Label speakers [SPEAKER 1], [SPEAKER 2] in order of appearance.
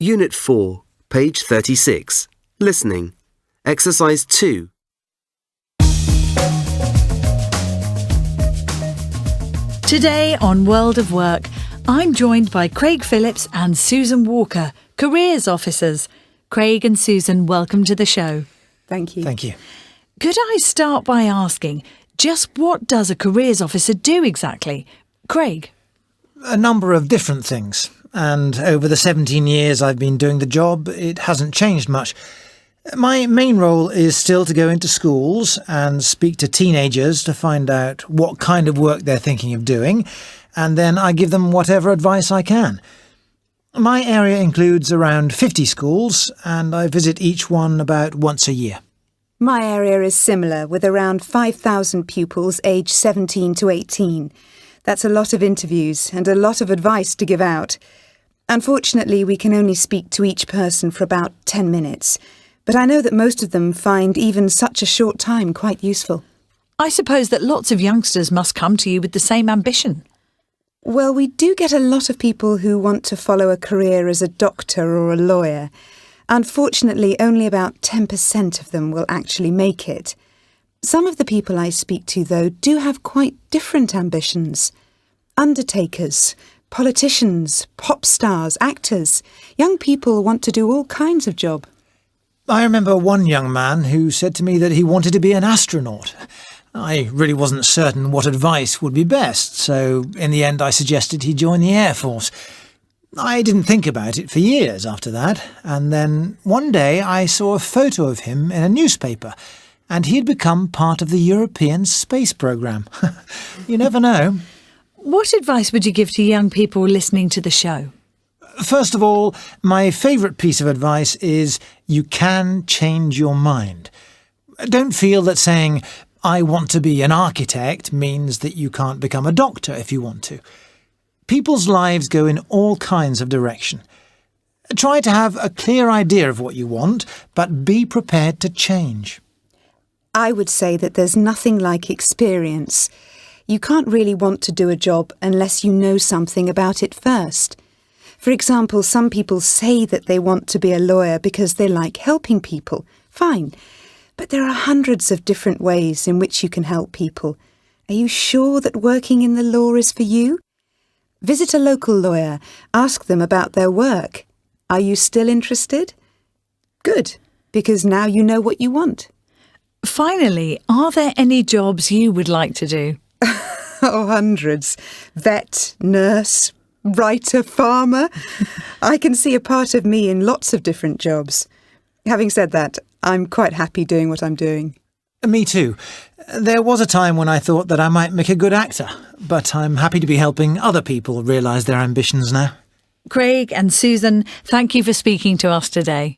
[SPEAKER 1] Unit 4, page 36. Listening. Exercise 2.
[SPEAKER 2] Today on World of Work, I'm joined by Craig Phillips and Susan Walker, careers officers. Craig and Susan, welcome to the show.
[SPEAKER 3] Thank you.
[SPEAKER 4] Thank you.
[SPEAKER 2] Could I start by asking, just what does a careers officer do exactly? Craig?
[SPEAKER 4] A number of different things. And over the 17 years I've been doing the job, it hasn't changed much. My main role is still to go into schools and speak to teenagers to find out what kind of work they're thinking of doing, and then I give them whatever advice I can. My area includes around 50 schools, and I visit each one about once a year.
[SPEAKER 3] My area is similar, with around 5,000 pupils aged 17 to 18. That's a lot of interviews and a lot of advice to give out. Unfortunately, we can only speak to each person for about 10 minutes. But I know that most of them find even such a short time quite useful.
[SPEAKER 2] I suppose that lots of youngsters must come to you with the same ambition.
[SPEAKER 3] Well, we do get a lot of people who want to follow a career as a doctor or a lawyer. Unfortunately, only about 10% of them will actually make it. Some of the people I speak to, though, do have quite different ambitions. Undertakers, politicians, pop stars, actors. Young people want to do all kinds of jobs.
[SPEAKER 4] I remember one young man who said to me that he wanted to be an astronaut. I really wasn't certain what advice would be best, so in the end I suggested he join the Air Force. I didn't think about it for years after that, and then one day I saw a photo of him in a newspaper, and he had become part of the European space programme. You never know.
[SPEAKER 2] What advice would you give to young people listening to the show?
[SPEAKER 4] First of all, my favourite piece of advice is you can change your mind. Don't feel that saying, I want to be an architect means that you can't become a doctor if you want to. People's lives go in all kinds of direction. Try to have a clear idea of what you want, but be prepared to change.
[SPEAKER 3] I would say that there's nothing like experience. You can't really want to do a job unless you know something about it first. For example, some people say that they want to be a lawyer because they like helping people. Fine. But there are hundreds of different ways in which you can help people. Are you sure that working in the law is for you? Visit a local lawyer. Ask them about their work. Are you still interested? Good, because now you know what you want.
[SPEAKER 2] Finally, are there any jobs you would like to do?
[SPEAKER 3] Oh, hundreds. Vet, nurse, writer, farmer. I can see a part of me in lots of different jobs. Having said that, I'm quite happy doing what I'm doing.
[SPEAKER 4] Me too. There was a time when I thought that I might make a good actor, but I'm happy to be helping other people realise their ambitions now.
[SPEAKER 2] Craig and Susan, thank you for speaking to us today.